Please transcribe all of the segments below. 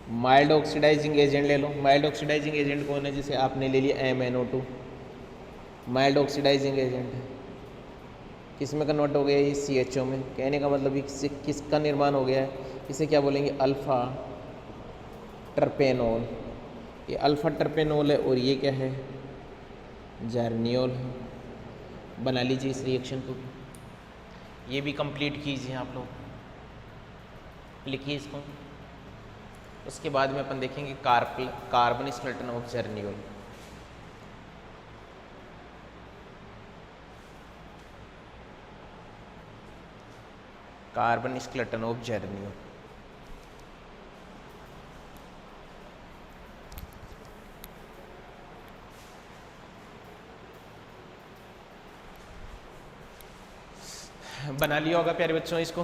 Mild oxidising agent ले लो। Mild oxidising agent कौन है? जैसे आपने ले लिया MnO2, माइल्ड ऑक्सीडाइजिंग एजेंट है। किस में कन्वर्ट हो गया ये? CHO में। कहने का मतलब इससे किसका निर्माण हो गया है? इसे क्या बोलेंगे? अल्फ़ा टर्पेनोल। ये अल्फ़ा टर्पेनोल है और ये क्या है? जर्नियोल है। बना लीजिए इस रिएक्शन को, ये भी कंप्लीट कीजिए आप लोग, लिखिए इसको। उसके बाद में अपन देखेंगे carbon skeleton of geraniol. Carbon skeleton of geraniol. बना लिया होगा प्यारे बच्चों इसको।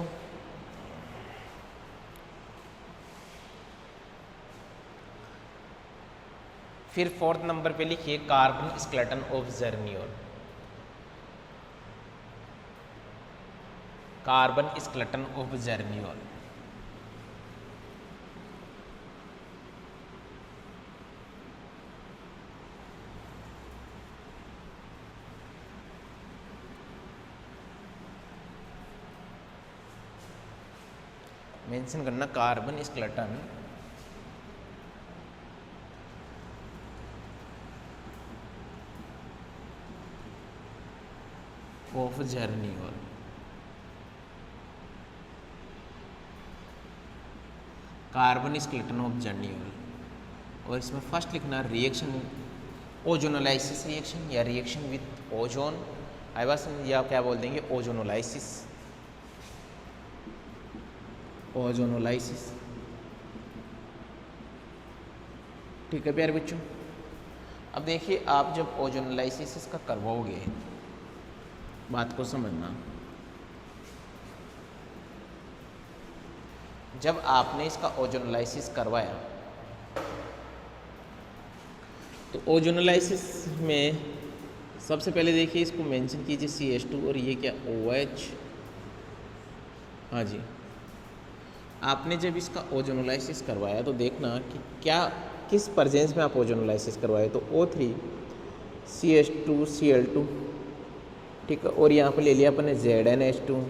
फिर 4th नंबर पे लिखिए carbon skeleton of geraniol. Carbon skeleton of geraniol. Mention करना carbon skeleton of geraniol. Carbon skeleton of geraniol. और इसमें फर्स्ट लिखना रिएक्शन ओजोनोलाइसिस रिएक्शन या रिएक्शन विथ ओजोन, आइवासन, या क्या बोल देंगे ओजोनोलाइसिस। ओजोनोलाइसिस। ठीक है प्यारे बच्चों। अब देखिए आप जब ओजोनोलाइसिस इसका करवाओगे, बात को समझना, जब आपने इसका ओजोनोलाइसिस करवाया तो ओजोनोलाइसिस में सबसे पहले देखिए इसको मेंशन कीजिए CH2 और ये क्या OH। हाँ जी, आपने जब इसका ओजोनोलाइसिस करवाया तो देखना कि क्या किस प्रेजेंस में आप ओजोनोलाइसिस करवाए, तो O3 CH2Cl2, ठीक है, और यहाँ पर ले लिया अपने ZnH2।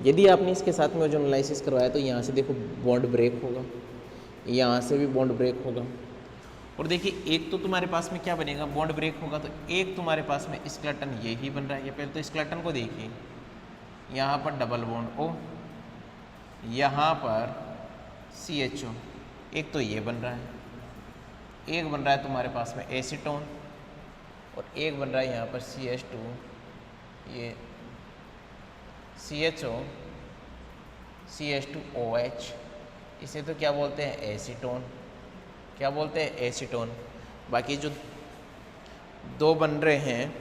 यदि आपने इसके साथ में ओजोनोलाइसिस करवाया तो यहाँ से देखो बॉन्ड ब्रेक होगा, यहाँ से भी बॉन्ड ब्रेक होगा। और देखिए एक तो तुम्हारे पास में क्या बनेगा? बॉन्ड ब्रेक होगा, तो एक तुम्हारे पास में स्केलेटन ये ही बन रहा है। ये पहले तो स्केलेटन को देखिए, यहाँ पर डबल बॉन्ड O, यहाँ पर CHO, एक तो ये बन रहा है, एक बन रहा है तुम्हारे पास में एसीटोन, और एक बन रहा है यहाँ पर CH2, ये CHO CH2OH। इसे तो क्या बोलते हैं? एसीटोन। क्या बोलते हैं? एसीटोन। बाकी जो दो बन रहे हैं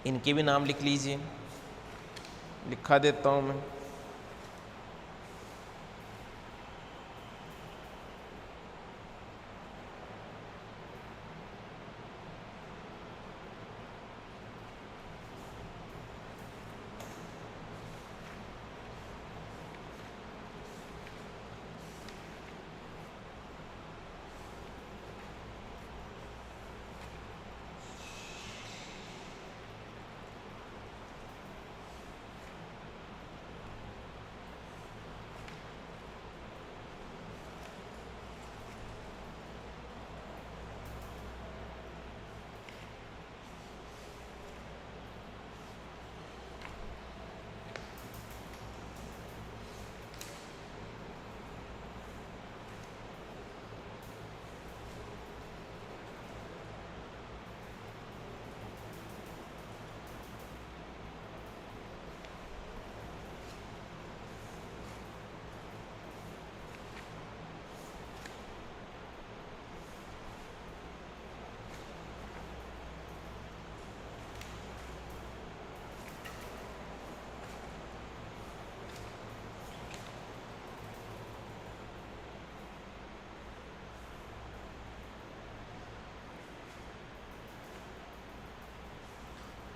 इनके भी नाम लिख लीजिए, लिखा देता हूँ मैं।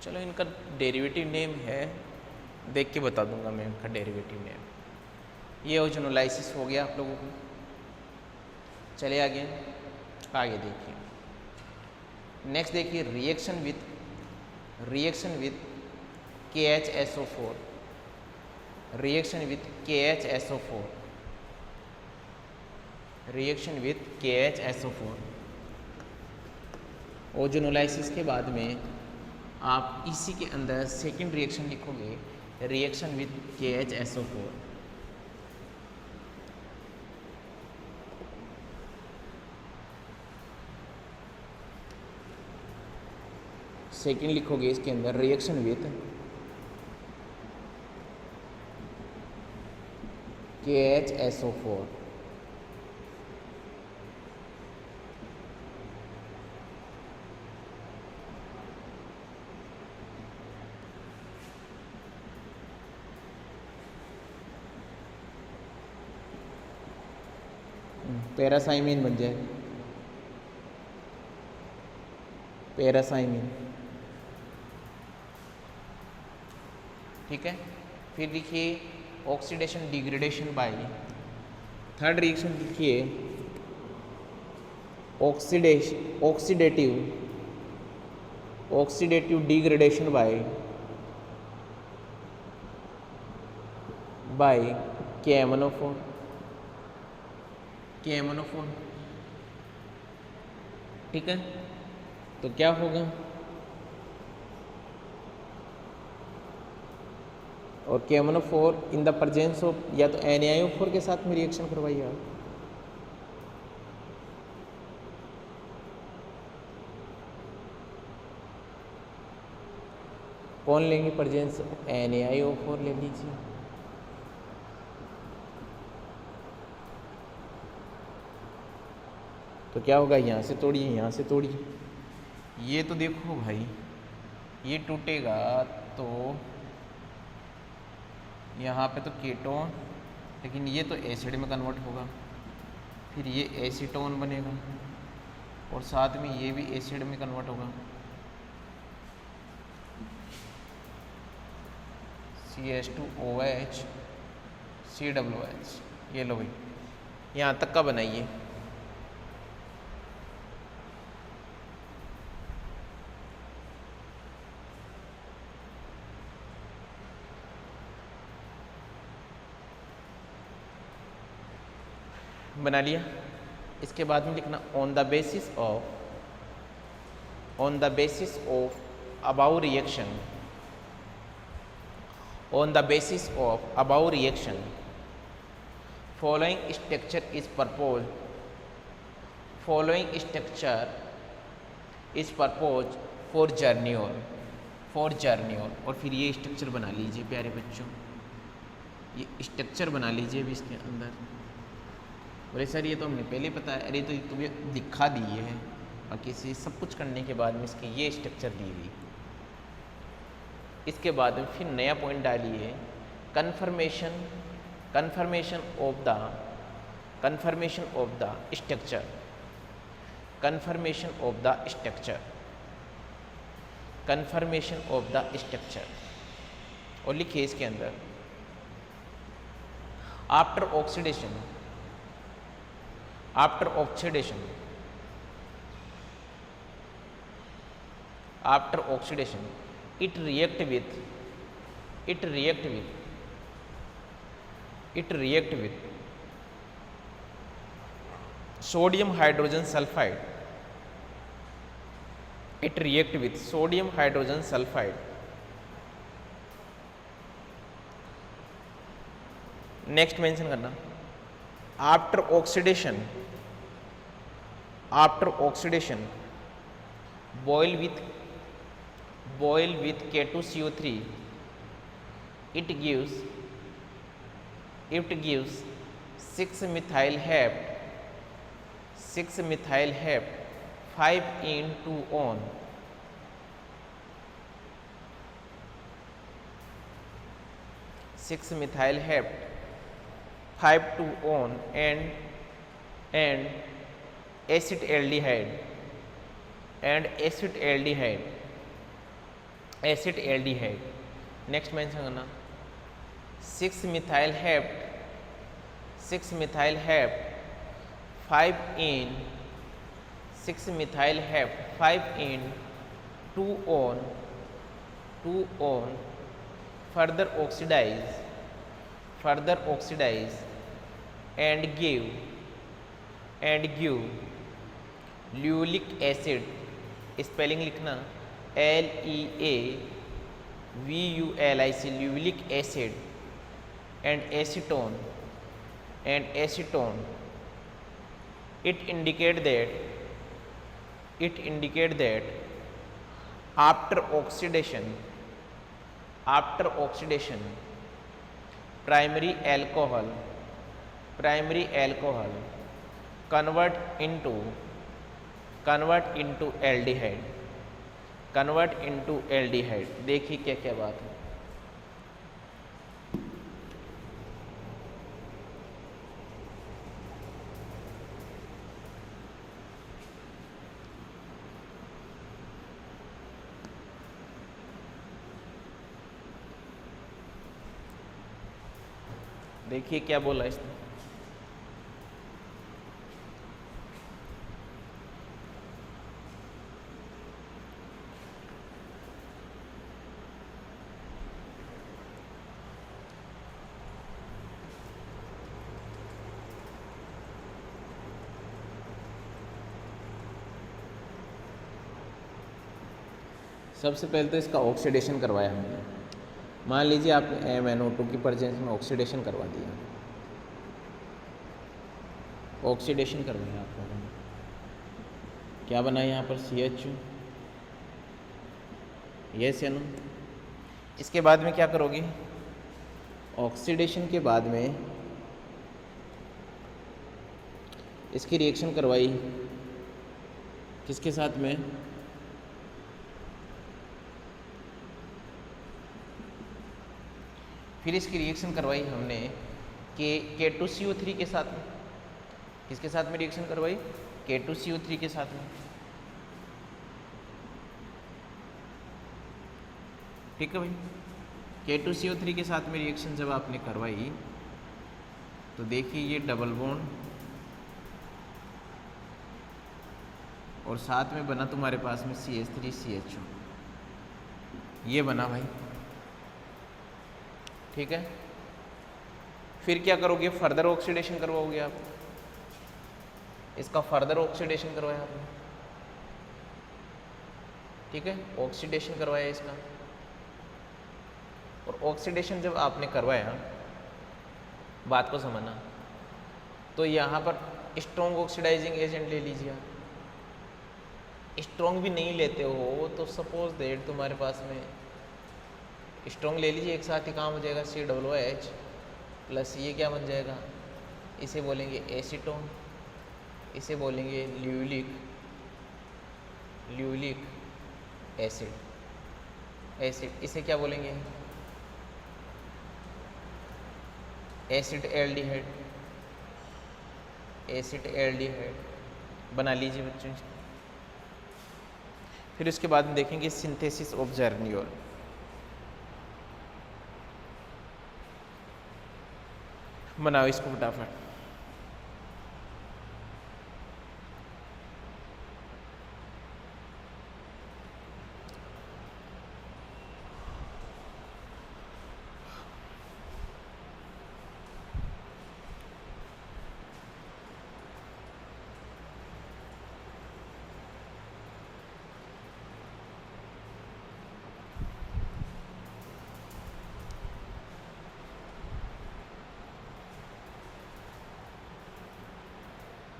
चलो इनका डेरिवेटिव नेम है, देख के बता दूंगा मैं इनका डेरिवेटिव नेम। ये ओजोनोलाइसिस हो गया आप लोगों को। चले आगे देखिए। नेक्स्ट देखिए reaction with KHSO4, reaction with KHSO4, reaction with KHSO4। Ozonolysis के बाद में आप इसी के अंदर सेकंड रिएक्शन लिखोगे, रिएक्शन विथ KHSO4। सेकंड लिखोगे इसके अंदर रिएक्शन विथ KHSO4। पैरासाइमिन बन जाए, पैरासाइमिन, ठीक है। फिर लिखिए oxidation degradation by, third reaction लिखिए ऑक्सीडेटिव डिग्रेडेशन बाय KMnO4, ठीक है। तो क्या होगा, और KMnO4 in the presence of, या तो NaIO4 के साथ में रिएक्शन करवाइए आप, कौन लेंगे प्रेजेंस, NaIO4 ले लीजिए। तो क्या होगा, यहाँ से तोड़िए, यहाँ से तोड़िए, ये तो देखो भाई ये टूटेगा तो यहाँ पे तो कीटोन, लेकिन ये तो एसिड में कन्वर्ट होगा, फिर ये एसीटोन बनेगा और साथ में ये भी एसिड में कन्वर्ट होगा, CH2OH COOH। ये लो भाई, यहाँ तक का बनाइए। बना लिया। इसके बाद में लिखना on the basis of above reaction following structure is propose for geraniol, और फिर ये स्ट्रक्चर बना लीजिए प्यारे बच्चों, ये स्ट्रक्चर बना लीजिए भी इसके अंदर। बोले सर ये तो हमने पहले पता है, अरे तो तुम्हें दिखा दिए है, बाकी से सब कुछ करने के बाद में इसके ये स्ट्रक्चर दी हुई। इसके बाद में फिर नया पॉइंट डालिए, कन्फर्मेशन ऑफ द स्ट्रक्चर, और लिखिए इसके अंदर after oxidation it react with sodium hydrogen sulfide, next mention करना, after oxidation boil with K2CO3, it gives 6-methyl hept 5-in-2-on, 6-methyl hept 5-2-on and acetaldehyde, next mention करना 6-methyl hept 5 in 6 methyl heft 5 in 2 on further oxidize and give levulic acid, spelling लिखना LEAVULIC, levulic acid and acetone. It indicate that after oxidation primary alcohol convert into aldehyde. देखिए क्या क्या बात है. देखिए क्या बोला इसने. सबसे पहले तो इसका ऑक्सीडेशन करवाया हमने. मान लीजिए आप MnO2 की प्रेजेंस में ऑक्सीडेशन करवा दिया. ऑक्सीडेशन करवाया आप लोगों ने, क्या बना यहाँ पर CH2. यस या नो. इसके बाद में क्या करोगे, ऑक्सीडेशन के बाद में इसकी रिएक्शन करवाई किसके साथ में, फिर इसकी रिएक्शन करवाई हमने K2CO3 के साथ में. किसके साथ में रिएक्शन करवाई, K2CO3 के साथ में. ठीक है भाई. K2CO3 के साथ में रिएक्शन जब आपने करवाई तो देखिए ये डबल बॉन्ड और साथ में बना तुम्हारे पास में CH3CH2, ये बना भाई. ठीक है. फिर क्या करोगे, फर्दर ऑक्सीडेशन करवाओगे आप. इसका फर्दर ऑक्सीडेशन करवाया आपने. ठीक है, ऑक्सीडेशन करवाया इसका. और ऑक्सीडेशन जब आपने करवाया, बात को समझना, तो यहाँ पर स्ट्रॉन्ग ऑक्सीडाइजिंग एजेंट ले लीजिए आप. स्ट्रॉन्ग भी नहीं लेते हो तो सपोज दैट तुम्हारे पास में स्ट्रॉन्ग ले लीजिए, एक साथ ही काम हो जाएगा. COOH प्लस ये क्या बन जाएगा, इसे बोलेंगे एसीटोन, इसे बोलेंगे ल्यूलिक एसिड. इसे क्या बोलेंगे, एसिड एल्डिहाइड बना लीजिए बच्चों. फिर उसके बाद में देखेंगे सिंथेसिस ऑफ जर्नियोल. बनाओ इसको फटाफट.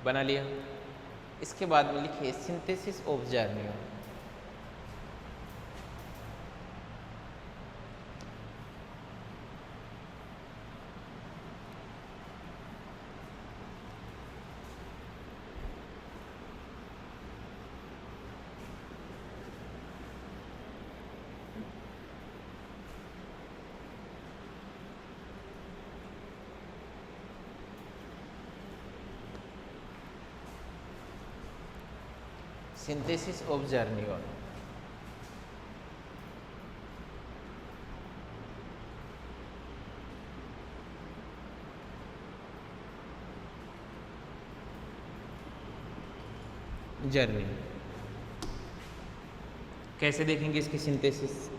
बना लिया. इसके बाद में लिखिए synthesis of geraniol. Synthesis of geraniol. जर्नी। कैसे देखेंगे इसकी सिंथेसिस?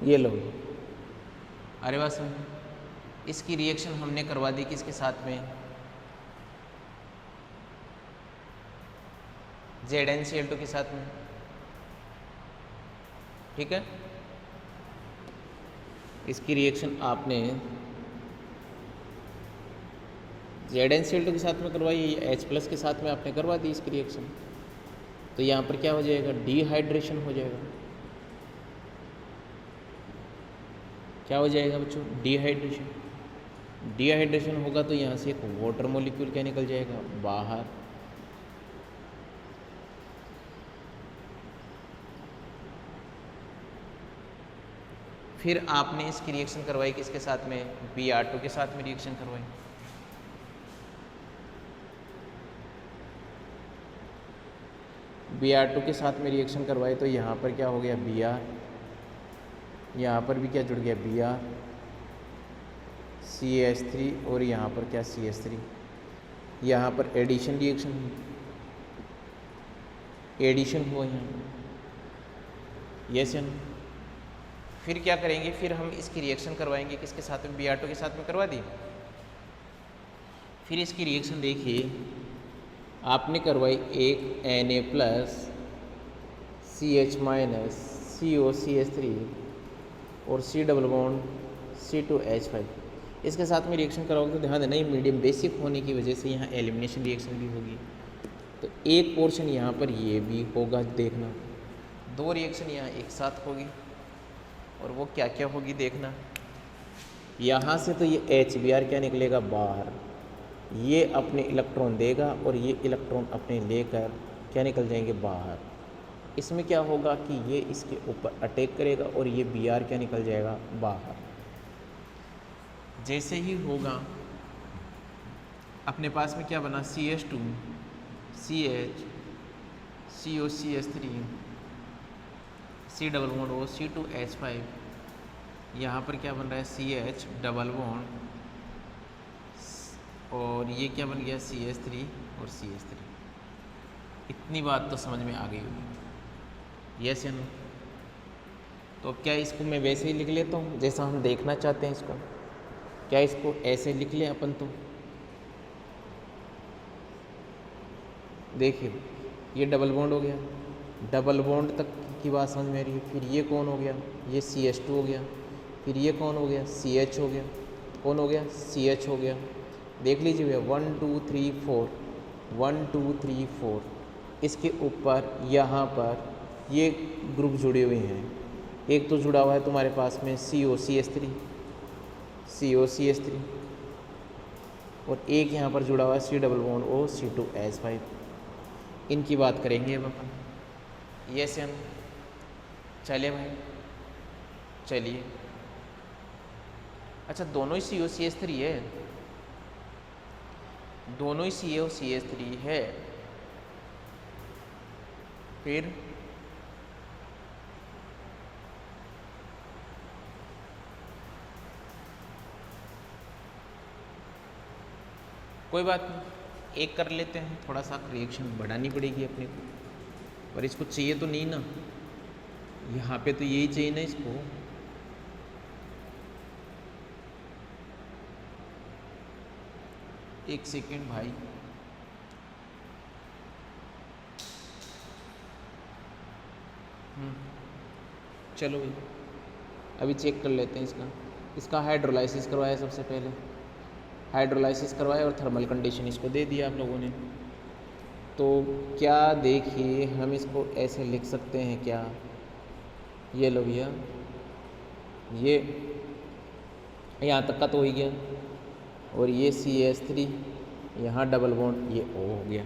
ये लो, अरे बस इसकी रिएक्शन हमने करवा दी किसके साथ में? ZnCl2 के साथ में, ठीक है। इसकी रिएक्शन आपने ZnCl2 के साथ में करवाई, H+ के साथ में आपने करवा दी इसकी रिएक्शन। तो यहाँ पर क्या हो जाएगा? डिहाइड्रेशन हो जाएगा। क्या हो जाएगा बच्चों? डिहाइड्रेशन। डिहाइड्रेशन होगा तो यहाँ से एक वाटर मॉलिक्यूल क्या निकल जाएगा? बाहर। फिर आपने इसकी रिएक्शन करवाई किसके साथ में? Br2 के साथ में रिएक्शन करवाई। Br2 के साथ में रिएक्शन करवाई तो यहाँ पर क्या हो गया? Br। यहाँ पर भी क्या जुड़ गया? Br, CH3 और यहाँ पर क्या? CH3। यहाँ पर एडिशन रिएक्शन, एडिशन हुआ यहाँ, यस या नो? फिर क्या करेंगे? फिर हम इसकी रिएक्शन करवाएंगे किसके साथ में? Br2 के साथ में करवा दी। फिर इसकी रिएक्शन देखिए, आपने करवाई एक Na+ CH- COCH3 और C डबल बॉन्ड C2H5। इसके साथ में रिएक्शन कराओगे तो ध्यान देना, ये मीडियम बेसिक होने की वजह से यहाँ एलिमिनेशन रिएक्शन भी होगी। तो एक पोर्शन यहाँ पर ये भी होगा, देखना। दो रिएक्शन यहाँ एक साथ होगी और वो क्या क्या होगी देखना। यहाँ से तो ये HBr क्या निकलेगा? बाहर। ये अपने इलेक्ट्रॉन देगा और ये इलेक्ट्रॉन अपने लेकर क्या निकल जाएंगे? बाहर। इसमें क्या होगा कि ये इसके ऊपर अटैक करेगा और ये Br क्या निकल जाएगा? बाहर। जैसे ही होगा अपने पास में क्या बना? CH2 CH COCH3 C double bond O C2H5। यहाँ पर क्या बन रहा है? CH डबल बॉन्ड और ये क्या बन गया? CH3 और CH3। इतनी बात तो समझ में आ गई होगी, यस या नो? तो क्या इसको मैं वैसे ही लिख लेता हूँ जैसा हम देखना चाहते हैं इसको? क्या इसको ऐसे लिख लें अपन? तो देखिए, ये डबल बॉन्ड हो गया, डबल बॉन्ड तक की बात समझ में आ रही है। फिर ये कौन हो गया? ये CH2 हो गया। फिर ये कौन हो गया? CH हो गया। कौन हो गया? CH हो गया। देख लीजिए भैया, 1 2 3 4, 1 2 3 4। इसके ऊपर यहाँ पर ये ग्रुप जुड़े हुए हैं। एक तो जुड़ा हुआ है तुम्हारे पास में COCH3 और एक यहाँ पर जुड़ा हुआ है C double bond O C2H5। इनकी बात करेंगे अब अपन, यस या नो? चलिए भाई, चलिए। अच्छा, दोनों ही COCH3 है, दोनों ही COCH3 है। फिर कोई बात नहीं, एक कर लेते हैं। थोड़ा सा रिएक्शन बढ़ानी पड़ेगी अपने को, पर इसको चाहिए तो नहीं ना, यहाँ पे तो यही चाहिए ना इसको। एक सेकेंड भाई, चलो भाई अभी चेक कर लेते हैं इसका हाइड्रोलाइसिस करवाया सबसे पहले, हाइड्रोलाइसिस करवाया और थर्मल कंडीशन इसको दे दिया आप लोगों ने। तो क्या देखिए, हम इसको ऐसे लिख सकते हैं क्या? ये लो भैया, ये यहाँ तक का तो हो ही गया और ये CH3, यहाँ डबल बॉन्ड, ये O हो गया।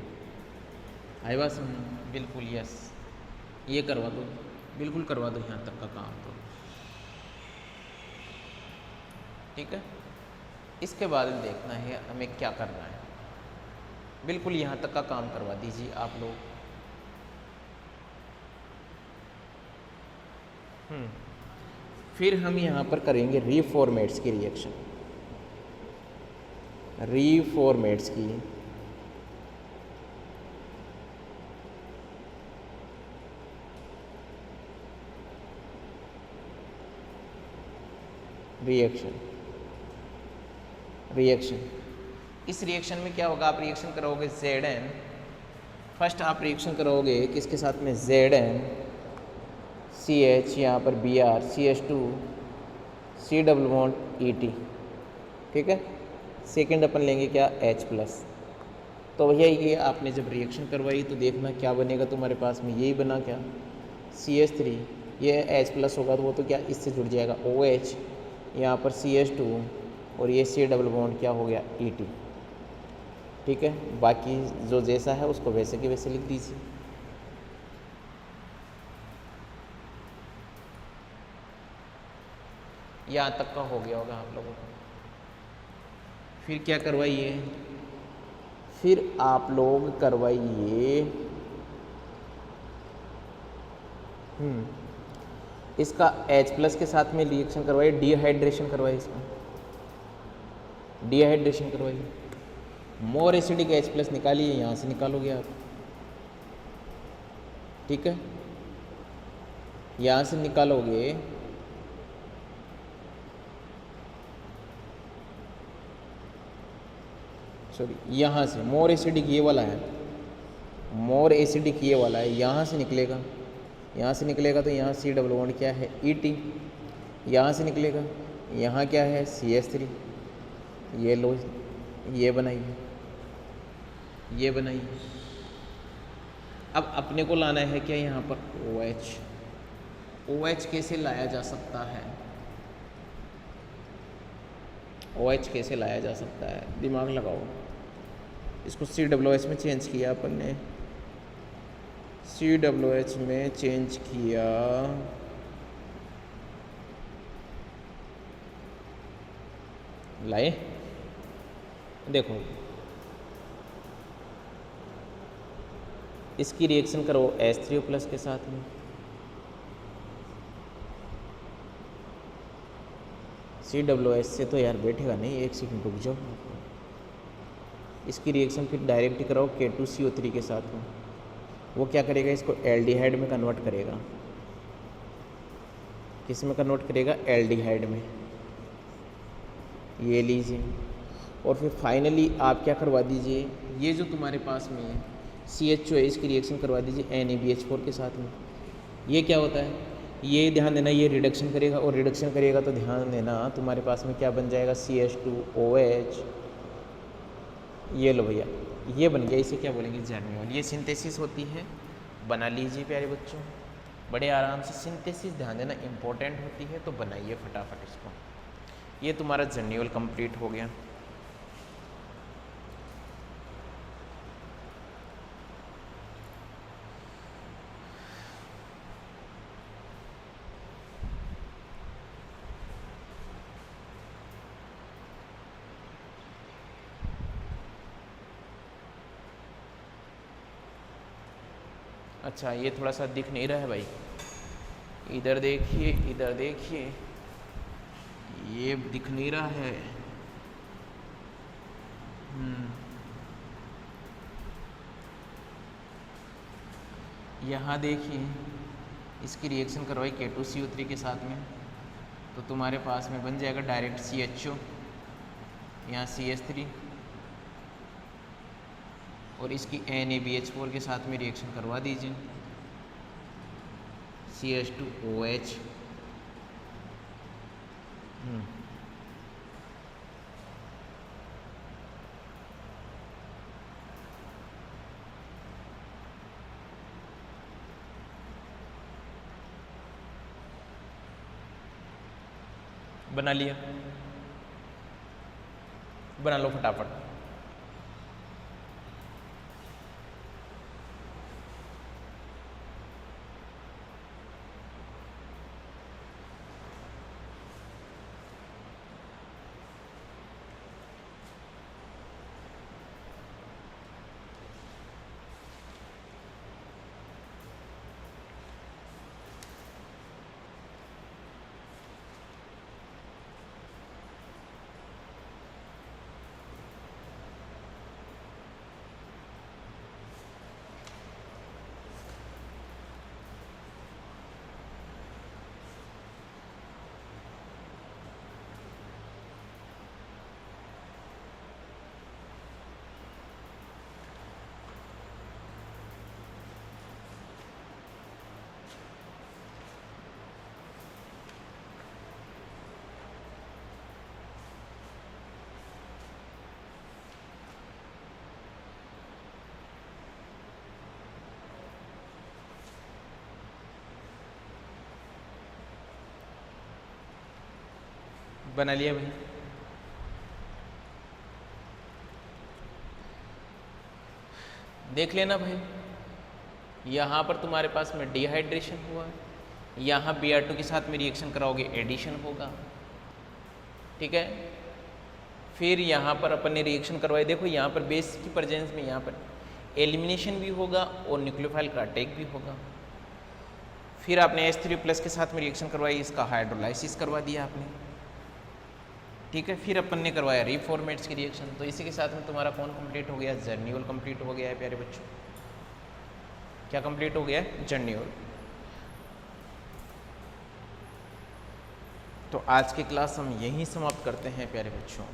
आई बात समझ? बिल्कुल यस, ये करवा दो, बिल्कुल करवा दो यहाँ तक का काम तो, ठीक है। इसके बाद देखना है हमें क्या करना है। बिल्कुल यहाँ तक का काम करवा दीजिए आप लोग। फिर हम यहाँ पर करेंगे रीफॉर्मेट्स की रिएक्शन, रीफॉर्मेट्स की रिएक्शन। इस रिएक्शन में क्या होगा, आप रिएक्शन करोगे Zn, फर्स्ट आप रिएक्शन करोगे किसके साथ में, Zn CH, यहाँ पर Br CH2 C double bond ET, ठीक है। सेकेंड अपन लेंगे क्या, H+। तो भैया ये आपने जब रिएक्शन करवाई तो देखना क्या बनेगा तुम्हारे पास में, यही बना क्या, CH3, ये H+ होगा तो वो तो क्या इससे जुड़ जाएगा OH, यहाँ पर CH2 और ये C डबल बॉन्ड क्या हो गया ET, ठीक है। बाकी जो जैसा है उसको वैसे के वैसे लिख दीजिए। यहाँ तक का हो गया होगा आप लोगों को। फिर क्या करवाइए, फिर आप लोग करवाइए इसका H+ के साथ में रिएक्शन करवाइए, डिहाइड्रेशन करवाइए, इसका डिहाइड्रेशन करवाइए। मोर एसिडिक H+ निकालिए, यहाँ से निकालोगे आप, ठीक है। यहाँ से निकालोगे सॉरी, यहाँ से मोर एसिडिक ये वाला है, मोर एसिडिक ये वाला है, यहाँ से निकलेगा, यहाँ से निकलेगा तो यहाँ C डबल बॉन्ड क्या है ET, यहाँ से निकलेगा, यहाँ क्या है CH3, ये लो, ये बनाइए, ये बनाइए। अब अपने को लाना है क्या यहाँ पर OH। OH कैसे लाया जा सकता है, OH कैसे लाया जा सकता है, दिमाग लगाओ। इसको COOH में चेंज किया अपन ने, COOH में चेंज किया, लाए, देखो इसकी रिएक्शन करो H3O+ के साथ में, COOH से तो यार बैठेगा नहीं, एक सेकंड रुक जाओ। इसकी रिएक्शन फिर डायरेक्ट ही कराओ K2CO3 के साथ में, वो क्या करेगा, इसको एल्डिहाइड में कन्वर्ट करेगा। किस में कन्वर्ट करेगा, एल्डिहाइड में, ये लीजिए। और फिर फाइनली आप क्या करवा दीजिए, ये जो तुम्हारे पास में CHO है इसकी रिएक्शन करवा दीजिए NaBH4 के साथ में। ये क्या होता है, ये ध्यान देना, ये रिडक्शन करेगा, और रिडक्शन करेगा तो ध्यान देना तुम्हारे पास में क्या बन जाएगा, CH2OH, ये लो भैया, ये बन गया। इसे क्या बोलेंगे, जर्नियोल। ये सिंथेसिस होती है, बना लीजिए प्यारे बच्चों, बड़े आराम से। सिंथेसिस ध्यान देना इंपॉर्टेंट होती है, तो बनाइए फटाफट इसको। ये तुम्हारा जर्नियोल कंप्लीट हो गया। अच्छा, ये थोड़ा सा दिख नहीं रहा है भाई, इधर देखिए, इधर देखिए, ये दिख नहीं रहा है। यहाँ देखिए, इसकी रिएक्शन करवाई K2CO3 के साथ में, तो तुम्हारे पास में बन जाएगा डायरेक्ट CHO, यहाँ CH3, और इसकी NaBH4 के साथ में रिएक्शन करवा दीजिए, CH2OH। बना लिया, बना लो फटाफट। बना लिया भाई। देख लेना भाई, यहाँ पर तुम्हारे पास में डिहाइड्रेशन हुआ, यहाँ Br2 के साथ में रिएक्शन कराओगे एडिशन होगा, ठीक है। फिर यहाँ पर अपन ने रिएक्शन करवाई, देखो यहाँ पर बेस की प्रेजेंस में यहाँ पर एलिमिनेशन भी होगा और न्यूक्लियोफाइल का अटैक भी होगा। फिर आपने H3+ के साथ में रिएक्शन करवाई, इसका हाइड्रोलाइसिस करवा दिया आपने, ठीक है। फिर अपन ने करवाया रीफॉर्मेट्स की रिएक्शन। तो इसी के साथ में तुम्हारा कौन कंप्लीट हो गया, जर्नियोल कंप्लीट हो गया है प्यारे बच्चों। क्या कंप्लीट हो गया है, जर्नियोल। तो आज की क्लास हम यहीं समाप्त करते हैं प्यारे बच्चों।